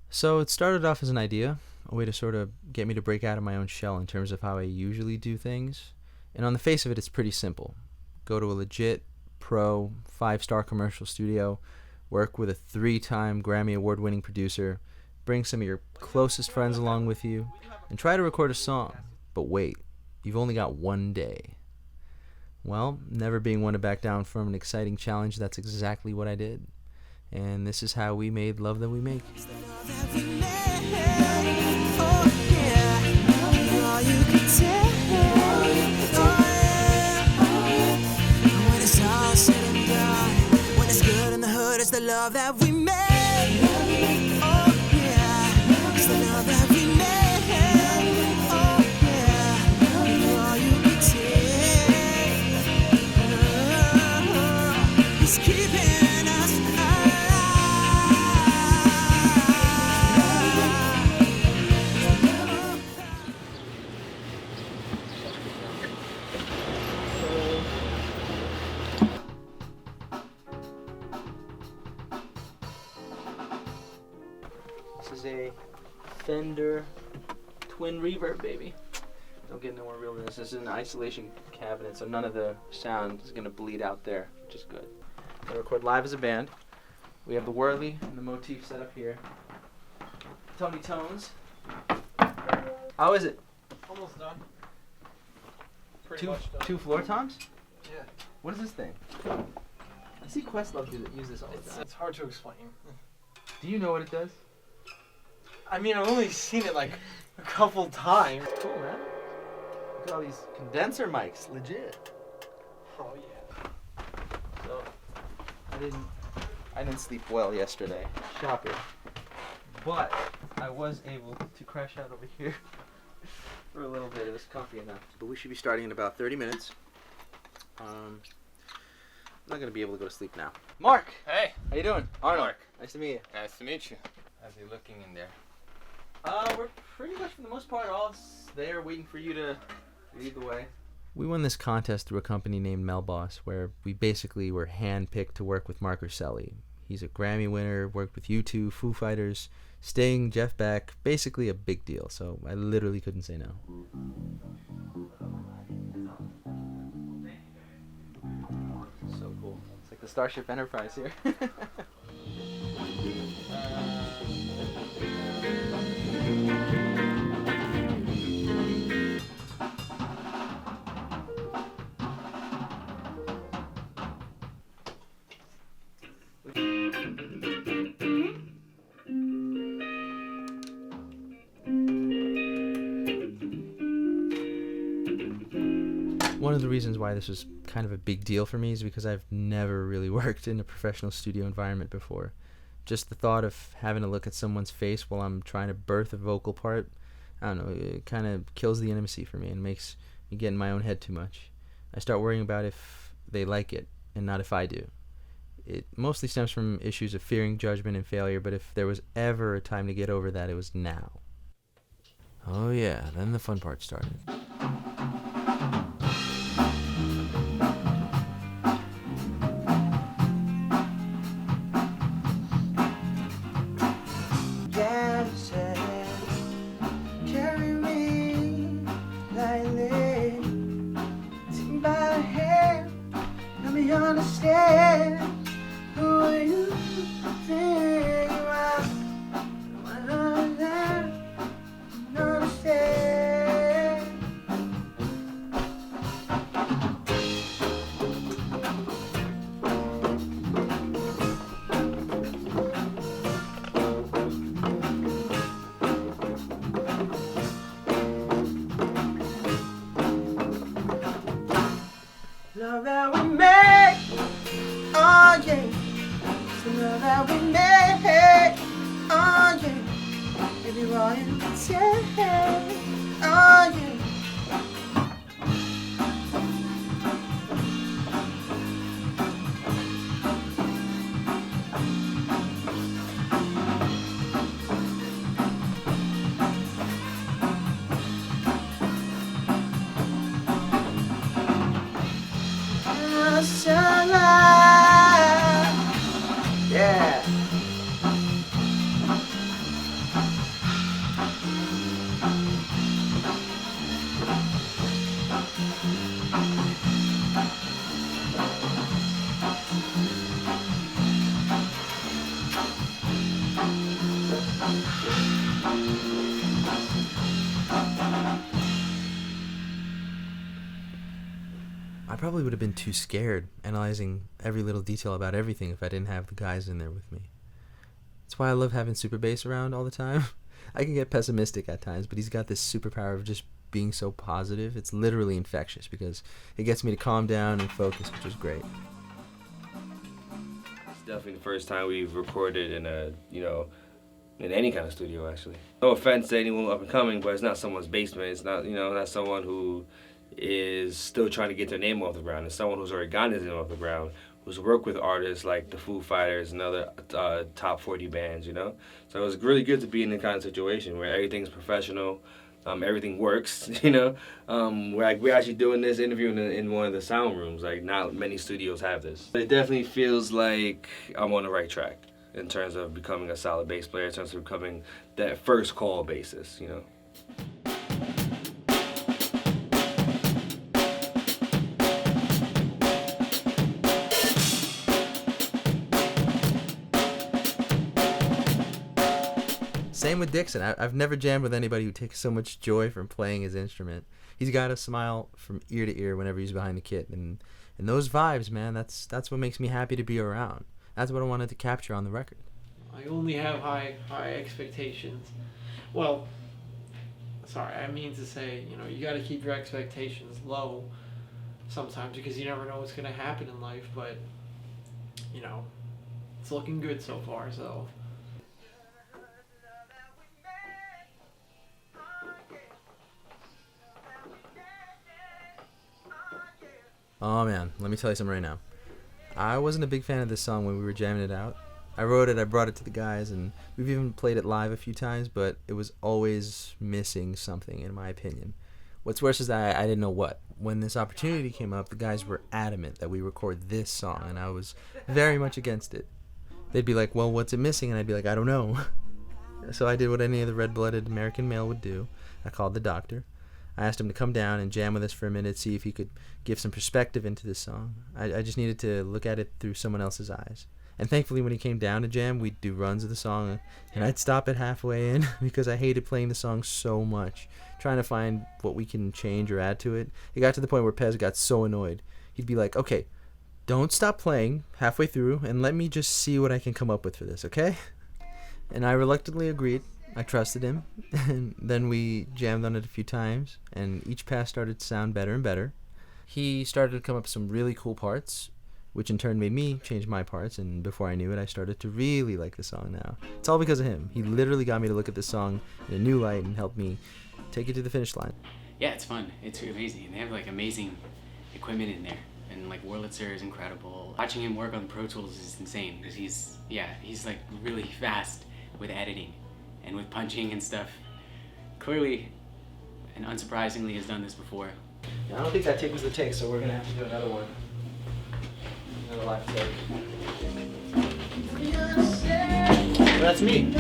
So it started off as an idea, a way to sort of get me to break out of my own shell in terms of how I usually do things. And on the face of it, it's pretty simple. Go to a legit, pro, 5-star commercial studio, work with a 3-time Grammy award-winning producer, bring some of your closest friends along with you, and try to record a song. But wait, you've only got one day. Well, never being one to back down from an exciting challenge, that's exactly what I did. And this is how we made Love That We Make. It's the love that we made. Oh yeah, it's the love that we made. Oh yeah, you're all you can take. It's keeping us This is a Fender twin reverb, baby. Don't get no more real than this. This is an isolation cabinet, so none of the sound is gonna bleed out there, which is good. We record live as a band. We have the whirly and the motif set up here. Tony Tones. How is it? Almost done. Pretty much done. Two floor toms? Yeah. What is this thing? I see Questlove use this all the time. It's hard to explain. Do you know what it does? I mean, I've only seen it like a couple times. Cool, man. Look at all these condenser mics, legit. Oh yeah. So, I didn't sleep well yesterday. Shocker. But I was able to crash out over here for a little bit. It was comfy enough. But we should be starting in about 30 minutes. I'm not gonna be able to go to sleep now. Mark, Hey, how you doing? Arnold. Mark. Nice to meet you. nice to meet you. How's he looking in there? We're pretty much for the most part all there waiting for you to lead the way. We won this contest through a company named Melboss, where we basically were handpicked to work with Marc Urselli. He's a Grammy winner, worked with U2, Foo Fighters, Sting, Jeff Beck, basically a big deal, so I literally couldn't say no. So cool. It's like the Starship Enterprise here. One of the reasons why this was kind of a big deal for me is because I've never really worked in a professional studio environment before. Just the thought of having to look at someone's face while I'm trying to birth a vocal part, I don't know, it kind of kills the intimacy for me and makes me get in my own head too much. I start worrying about if they like it and not if I do. It mostly stems from issues of fearing judgment and failure, but if there was ever a time to get over that, it was now. Oh yeah, then the fun part started. carry me lightly. Take me by the hand, let me understand who you think you are. I don't understand. I probably would have been too scared analyzing every little detail about everything if I didn't have the guys in there with me. That's why I love having Super Bass around all the time. I can get pessimistic at times, but he's got this superpower of just being so positive. It's literally infectious because it gets me to calm down and focus, which is great. It's definitely the first time we've recorded in a, in any kind of studio, actually. No offense to anyone up and coming, but it's not someone's basement. It's not, not someone who is still trying to get their name off the ground. It's someone who's already gotten his name off the ground, who's worked with artists like the Foo Fighters and other top 40 bands, So it was really good to be in the kind of situation where everything's professional, everything works, we're actually doing this interview in one of the sound rooms. Like, not many studios have this. But it definitely feels like I'm on the right track in terms of becoming a solid bass player, in terms of becoming that first call bassist, Same with Dixon. I've never jammed with anybody who takes so much joy from playing his instrument. He's got a smile from ear to ear whenever he's behind the kit, and those vibes, man, that's what makes me happy to be around. That's what I wanted to capture on the record. I only have high expectations. Well, sorry, I mean to say, you got to keep your expectations low sometimes because you never know what's going to happen in life, but, it's looking good so far, so. Oh man, let me tell you something right now. I wasn't a big fan of this song when we were jamming it out. I wrote it, I brought it to the guys, and we've even played it live a few times, but it was always missing something, in my opinion. What's worse is that I didn't know what. When this opportunity came up, the guys were adamant that we record this song, and I was very much against it. They'd be like, well, what's it missing? And I'd be like, I don't know. So I did what any other red-blooded American male would do. I called the doctor. I asked him to come down and jam with us for a minute, see if he could give some perspective into this song. I just needed to look at it through someone else's eyes. And thankfully, when he came down to jam, we'd do runs of the song, and I'd stop it halfway in because I hated playing the song so much, trying to find what we can change or add to it. It got to the point where Pez got so annoyed. He'd be like, okay, don't stop playing halfway through, and let me just see what I can come up with for this, okay? And I reluctantly agreed. I trusted him, and then we jammed on it a few times, and each pass started to sound better and better. He started to come up with some really cool parts, which in turn made me change my parts, and before I knew it, I started to really like the song now. It's all because of him. He literally got me to look at this song in a new light and helped me take it to the finish line. Yeah, it's fun. It's amazing. And they have amazing equipment in there. And Wurlitzer is incredible. Watching him work on Pro Tools is insane because he's really fast with editing and with punching and stuff. Clearly, and unsurprisingly, has done this before. I don't think that take was the take, so we're going to have to do another one. Another live take. Well, that's me.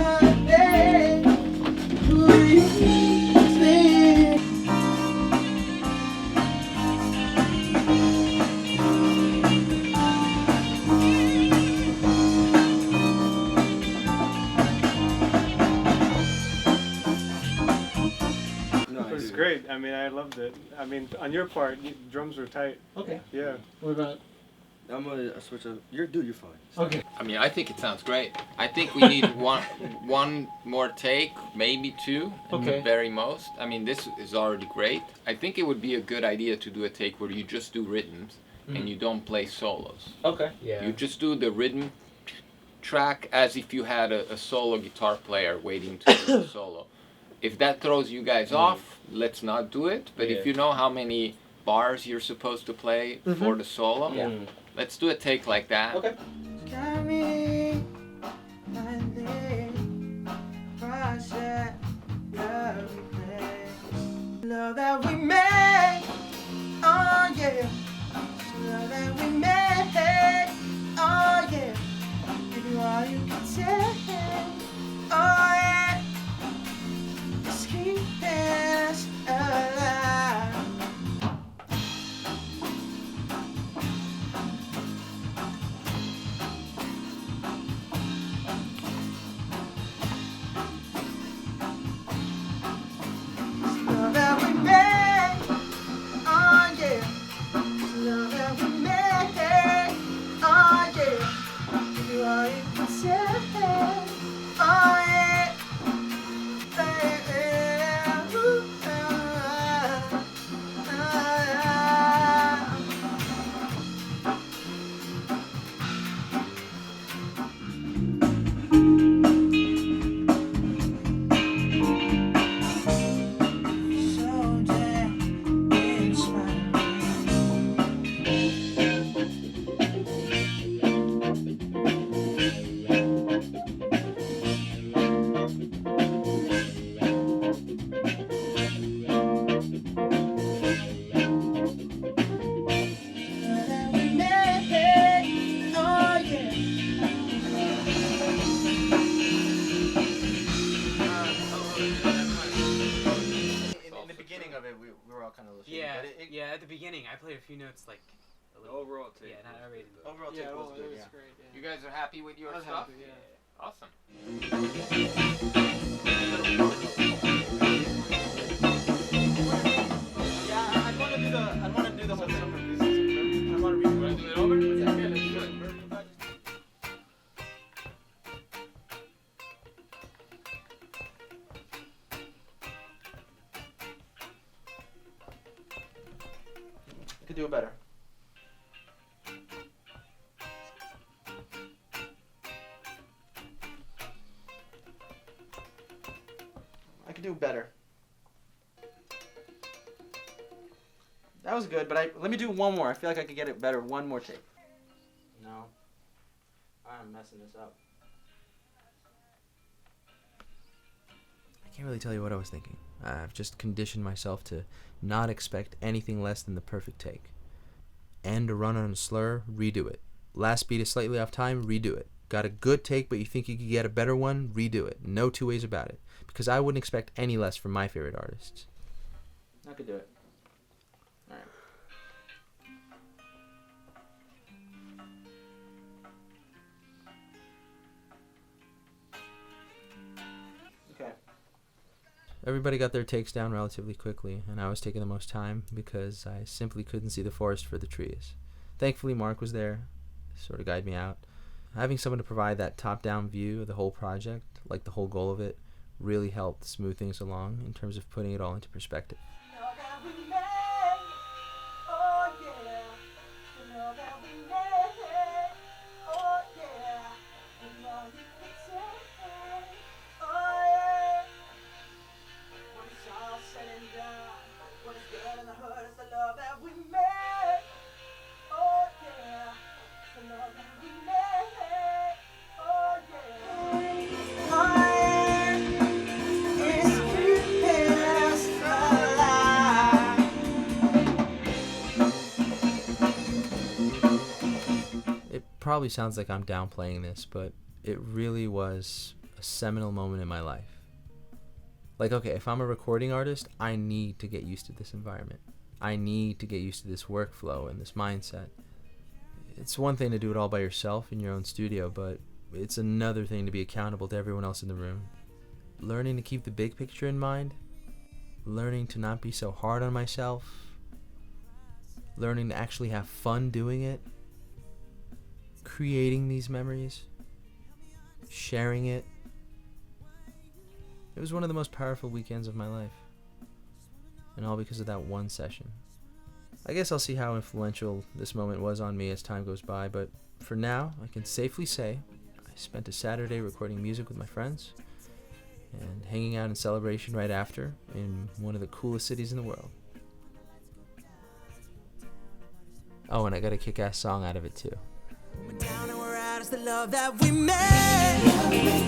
It was great. I mean, I loved it. I mean, on your part, drums were tight. Okay. Yeah. What about? I'm gonna switch up. You're fine. Okay. I mean, I think it sounds great. I think we need one more take, maybe two, at the very most. I mean, this is already great. I think it would be a good idea to do a take where you just do rhythms and you don't play solos. Okay. Yeah. You just do the rhythm track as if you had a solo guitar player waiting to do the solo. If that throws you guys off, let's not do it. But if you know how many bars you're supposed to play for the solo, let's do a take like that. Okay. Love that we made, oh yeah. Love that we made, oh yeah. Give you all you can take, oh yeah. Just keep us alive. kind of a little Yeah, shady, but yeah. At the beginning, I played a few notes like. A The little, overall take. yeah, not rated. overall Yeah, take was well, good. it was Yeah. great. Yeah. You guys are happy with your I was stuff? happy, yeah. Awesome. Yeah, I want to do the whole thing. I want to read Want to do it over? Yeah, let's do it. I could do it better. I could do better. That was good, but let me do one more. I feel like I could get it better. One more take. No. I'm messing this up. I can't really tell you what I was thinking. I've just conditioned myself to not expect anything less than the perfect take. End a run on a slur, redo it. Last beat is slightly off time, redo it. Got a good take, but you think you could get a better one, redo it. No two ways about it. Because I wouldn't expect any less from my favorite artists. I could do it. Alright. Okay. Everybody got their takes down relatively quickly, and I was taking the most time because I simply couldn't see the forest for the trees. Thankfully, Marc was there, sort of guide me out. Having someone to provide that top-down view of the whole project, like the whole goal of it, really helped smooth things along in terms of putting it all into perspective. It probably sounds like I'm downplaying this, but it really was a seminal moment in my life. Like, okay, if I'm a recording artist, I need to get used to this environment. I need to get used to this workflow and this mindset. It's one thing to do it all by yourself in your own studio, but it's another thing to be accountable to everyone else in the room. Learning to keep the big picture in mind, learning to not be so hard on myself, learning to actually have fun doing it, creating these memories, sharing it. It was one of the most powerful weekends of my life. And all because of that one session. I guess I'll see how influential this moment was on me as time goes by, but for now, I can safely say I spent a Saturday recording music with my friends and hanging out in celebration right after in one of the coolest cities in the world. Oh, and I got a kick-ass song out of it too. We're down and we're out, it's the love that we made.